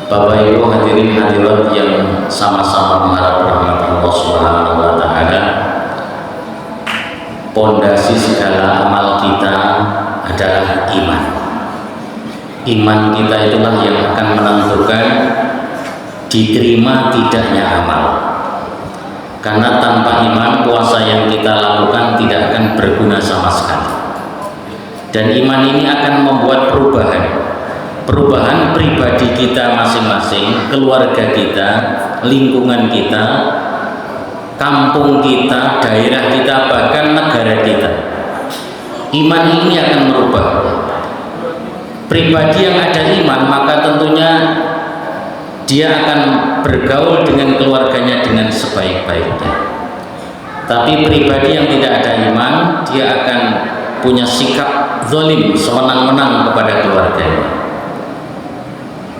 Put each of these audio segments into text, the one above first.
Bapak Ibu hadirin hadirat yang sama-sama mengharap rahmat Allah Subhanahu wa taala. Pondasi segala amal kita adalah iman. Iman kita itulah yang akan menentukan diterima tidaknya amal. Karena tanpa iman, puasa yang kita lakukan tidak akan berguna sama sekali. Dan iman ini akan membuat perubahan pribadi kita masing-masing, keluarga kita, lingkungan kita, kampung kita, daerah kita, bahkan negara kita. Iman ini akan merubah pribadi yang ada iman, maka tentunya dia akan bergaul dengan keluarganya dengan sebaik-baiknya. Tapi pribadi yang tidak ada iman, dia akan punya sikap zalim, sewenang-wenang kepada keluarganya.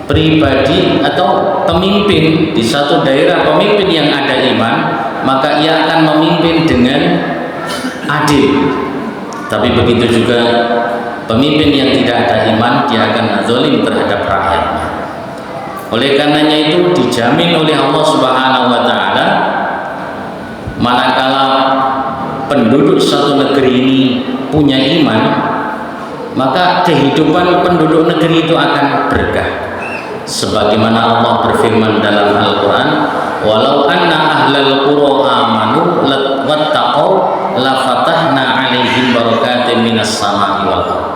Pribadi atau pemimpin di satu daerah, pemimpin yang ada iman, maka ia akan memimpin dengan adil. Tapi begitu juga pemimpin yang tidak ada iman, dia akan zalim terhadap rakyatnya. Oleh karenanya itu dijamin oleh Allah Subhanahu wa taala, manakala penduduk satu negeri ini punya iman, maka kehidupan penduduk negeri itu akan berkah. Sebagaimana Allah berfirman dalam Al-Quran, walau anna ahlal qura amanu wattaqau lafatahna alaihim barakatin minas sama'i wal ardh.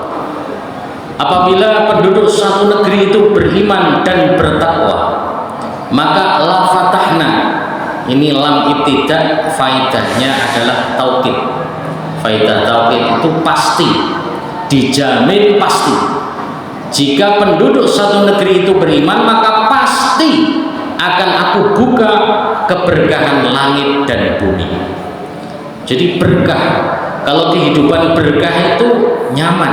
Apabila penduduk satu negeri itu beriman dan bertakwa, maka lafatahna, ini lam ibtidah, faidahnya adalah taukid. Faidah taukid itu pasti, dijamin pasti. Jika penduduk satu negeri itu beriman, maka pasti akan aku buka keberkahan langit dan bumi. Jadi berkah. Kalau kehidupan berkah itu nyaman.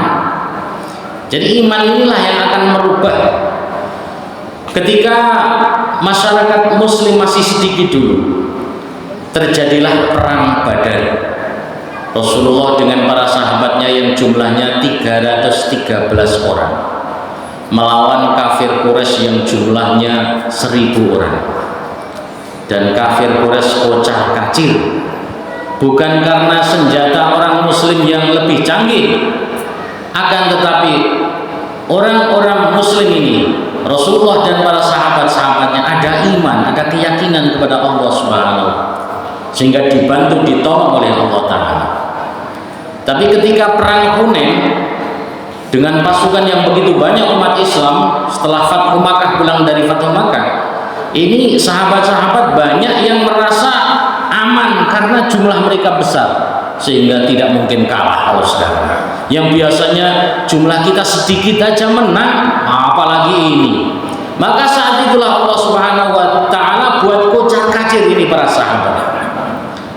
Jadi iman inilah yang akan merubah. Ketika masyarakat muslim masih sedikit dulu, terjadilah perang Badar. Rasulullah dengan para sahabatnya yang jumlahnya 313 orang melawan kafir Quraisy yang jumlahnya 1000 orang. Dan kafir Quraisy kocar kacir, bukan karena senjata orang muslim yang lebih canggih, akan tetapi orang-orang muslim ini, Rasulullah dan para sahabat-sahabatnya ada iman, ada keyakinan kepada Allah Subhanahu, sehingga dibantu ditolong oleh Allah Ta'ala. Tapi ketika perang Hunain dengan pasukan yang begitu banyak umat Islam, setelah Fathu Makkah, pulang dari Fathu Makkah, ini sahabat-sahabat banyak yang merasa aman karena jumlah mereka besar, sehingga tidak mungkin kalah. Kalau sekarang yang biasanya jumlah kita sedikit aja menang, apalagi ini. Maka saat itulah Allah Subhanahu wa taala buat kocar kacir ini para sahabat,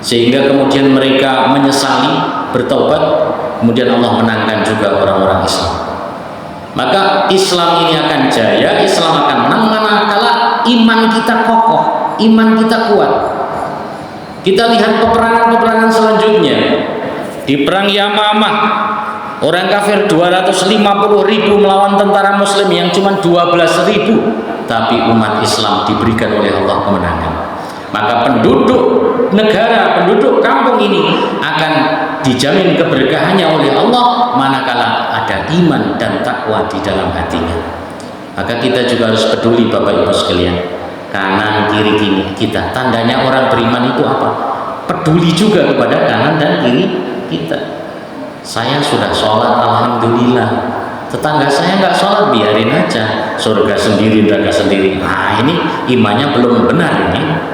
sehingga kemudian mereka menyesali, bertobat, kemudian Allah menangkan juga orang-orang Islam. Maka Islam ini akan jaya, Islam akan menang manakala iman kita kokoh, iman kita kuat. Kita lihat peperangan-peperangan selanjutnya. Di perang Yamamah, orang kafir 250.000 melawan tentara muslim yang cuma 12.000, tapi umat Islam diberikan oleh Allah kemenangan. Maka penduduk negara, penduduk kampung ini akan dijamin keberkahannya oleh Allah manakala ada iman dan takwa di dalam hatinya. Maka kita juga harus peduli Bapak Ibu sekalian, kanan kiri kita. Tandanya orang beriman itu apa? Peduli juga kepada kanan dan kiri kita. Saya sudah sholat, alhamdulillah. Tetangga saya nggak sholat, biarin aja, surga sendiri, neraka sendiri. Nah, ini imannya belum benar ini.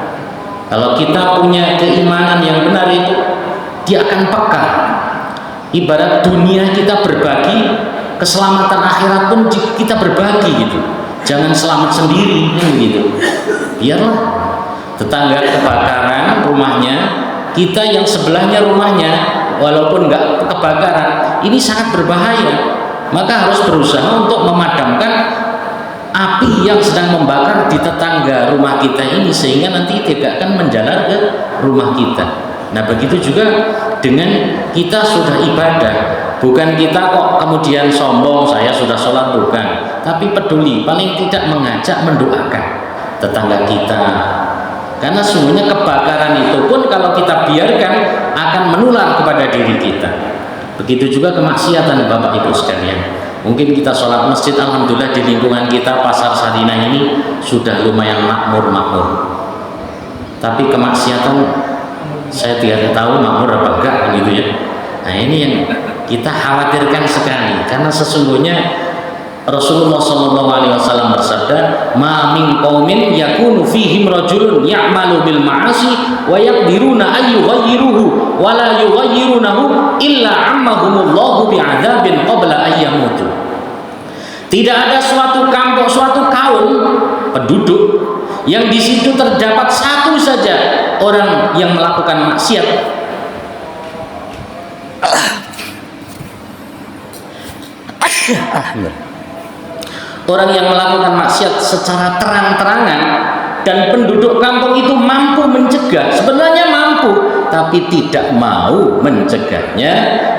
Kalau kita punya keimanan yang benar itu, dia akan peka. Ibarat dunia kita berbagi, keselamatan akhirat pun kita berbagi gitu. Jangan selamat sendiri gitu. Biarlah tetangga kebakaran rumahnya, kita yang sebelahnya rumahnya walaupun nggak kebakaran, ini sangat berbahaya. Maka harus berusaha untuk memadamkan api yang sedang membakar di tetangga rumah kita ini, sehingga nanti tidak akan menjalar ke rumah kita. Nah, begitu juga dengan kita sudah ibadah, bukan kita kok kemudian sombong, saya sudah sholat, bukan, tapi peduli, paling tidak mengajak, mendoakan tetangga kita. Karena sungguhnya kebakaran itu pun kalau kita biarkan akan menular kepada diri kita. Begitu juga kemaksiatan Bapak Ibu sekalian. Mungkin kita sholat masjid, alhamdulillah di lingkungan kita Pasar Sarinah ini sudah lumayan makmur. Tapi kemaksiatan saya tidak tahu makmur apa enggak gitu ya. Nah ini yang kita khawatirkan sekali, karena sesungguhnya Rasulullah SAW bersabda, "Ma min qaumin yakunu fihim rajulun ya'malu bil ma'asi wa yaqdiruna ay yughayyiruhu wa la yughayyirunahu illa ammahumullahu bi'adzabin qabla ay yamutu." Tidak ada suatu kampung, suatu kaum penduduk yang di situ terdapat satu saja orang yang melakukan maksiat, orang yang melakukan maksiat secara terang-terangan, dan penduduk kampung itu mampu mencegah, sebenarnya mampu, tapi tidak mau mencegahnya,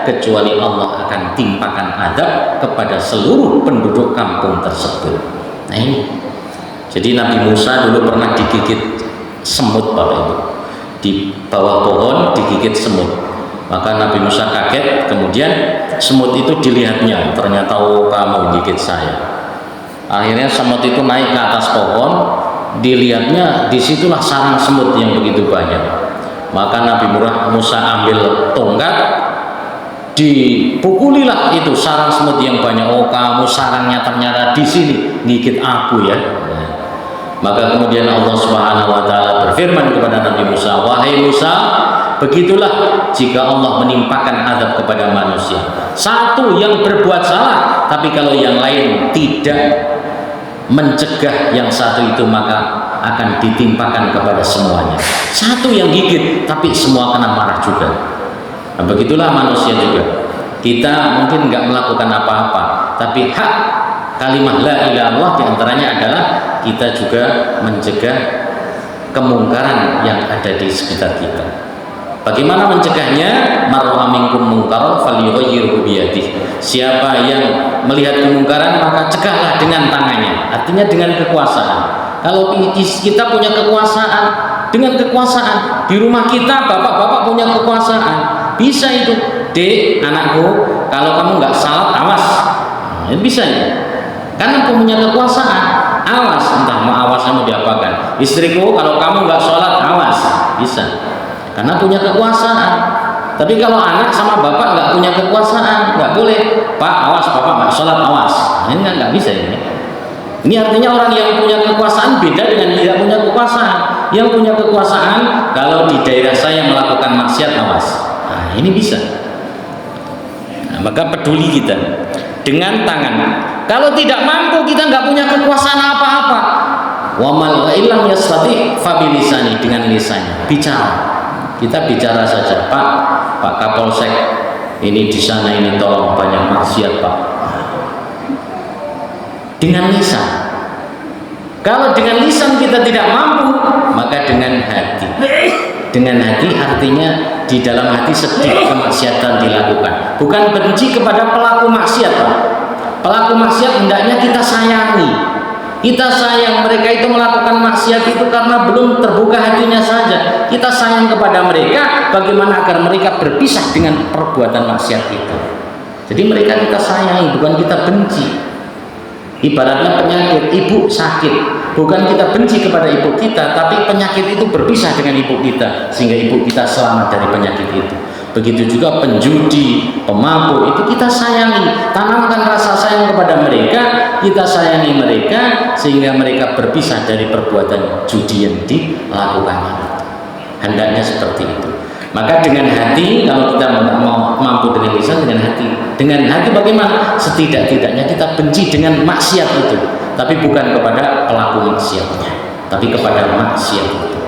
kecuali Allah akan timpakan azab kepada seluruh penduduk kampung tersebut. Nah ini, jadi Nabi Musa dulu pernah digigit semut Bapak Ibu, di bawah pohon digigit semut. Maka Nabi Musa kaget, kemudian semut itu dilihatnya, ternyata oh kamu gigit saya. Akhirnya semut itu naik ke atas pohon, dilihatnya disitulah sarang semut yang begitu banyak. Maka Nabi Musa ambil tongkat, dipukulilah itu sarang semut yang banyak. Oh kamu sarangnya ternyata di sini, gigit aku ya. Maka kemudian Allah Subhanahu wa taala berfirman kepada Nabi Musa, "Wahai Musa, begitulah jika Allah menimpakan azab kepada manusia. Satu yang berbuat salah, tapi kalau yang lain tidak mencegah yang satu itu, maka akan ditimpakan kepada semuanya. Satu yang gigit, tapi semua kena marah juga." Nah, begitulah manusia juga. Kita mungkin nggak melakukan apa-apa, tapi hak kalimat la ilaha illallah diantaranya adalah kita juga mencegah kemungkaran yang ada di sekitar kita. Bagaimana mencegahnya? Mar'a minkum munkaran falyughayyirhu biyadihi. Siapa yang melihat kemungkaran maka cegahlah dengan tangannya, artinya dengan kekuasaan. Kalau kita punya kekuasaan, dengan kekuasaan di rumah kita, bapak-bapak punya kekuasaan, bisa itu, "Dek, anakku, kalau kamu nggak salat awas." Nah, bisa ya, karena punya kekuasaan, awas, entah mau awasnya mau diapakan. "Istriku, kalau kamu nggak sholat awas." Bisa, karena punya kekuasaan. Tapi kalau anak sama bapak nggak punya kekuasaan, nggak boleh, "Pak, awas, bapak nggak sholat, awas." Nah, ini nggak bisa ini. Ini artinya orang yang punya kekuasaan beda dengan tidak punya kekuasaan. Yang punya kekuasaan, kalau di daerah saya melakukan maksiat, awas. Nah, ini bisa. Nah, maka peduli kita dengan tangan. Kalau tidak mampu, kita nggak punya kekuasaan apa-apa. Wa mal illam yastati fa bilisani, dengan lisannya bicara. Kita bicara saja, Pak Kapolsek, ini di sana ini tolong banyak maksiat Pak. Dengan lisan. Kalau dengan lisan kita tidak mampu, maka dengan hati. Dengan hati artinya di dalam hati sedih kemaksiatan dilakukan. Bukan benci kepada pelaku maksiat Pak. Pelaku maksiat hendaknya kita sayangi. Kita sayang mereka itu melakukan maksiat itu karena belum terbuka hatinya saja. Kita sayang kepada mereka, bagaimana agar mereka berpisah dengan perbuatan maksiat itu. Jadi mereka kita sayangi, bukan kita benci. Ibaratnya penyakit, ibu sakit, bukan kita benci kepada ibu kita, tapi penyakit itu berpisah dengan ibu kita sehingga ibu kita selamat dari penyakit itu. Begitu juga penjudi, pemabuk, itu kita sayangi, tanamkan rasa sayang kepada mereka, kita sayangi mereka sehingga mereka berpisah dari perbuatan judi yang dilakukannya. Hendaknya seperti itu. Maka dengan hati, kalau kita mau mampu dengan lisan, dengan hati. Dengan hati bagaimana? Setidak-tidaknya kita benci dengan maksiat itu, tapi bukan kepada pelaku maksiatnya, tapi kepada maksiat itu.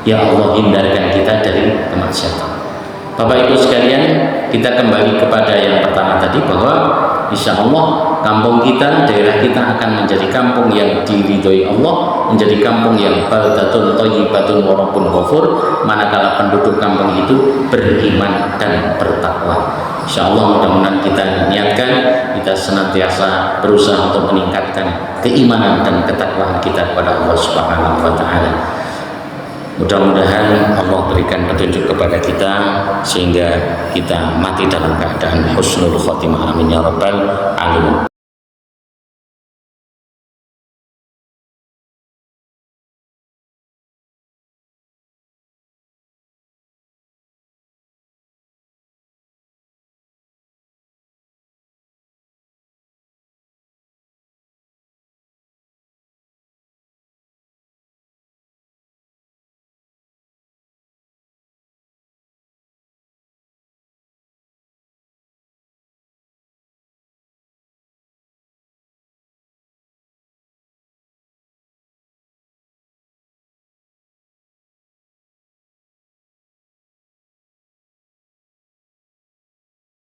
Ya Allah, hindarkan kita dari kemaksiatan. Bapak Ibu sekalian, kita kembali kepada yang pertama tadi, bahwa insya Allah kampung kita, daerah kita akan menjadi kampung yang diridhoi Allah, menjadi kampung yang baldatun thayyibatun wa rabbun ghafur, manakala penduduk kampung itu beriman dan bertakwa. Insyaallah mudah-mudahan kita niatkan, kita senantiasa berusaha untuk meningkatkan keimanan dan ketakwaan kita kepada Allah Subhanahu wa taala. Mudah-mudahan Allah berikan petunjuk kepada kita sehingga kita mati dalam keadaan husnul khotimah, amin ya rabbal alamin.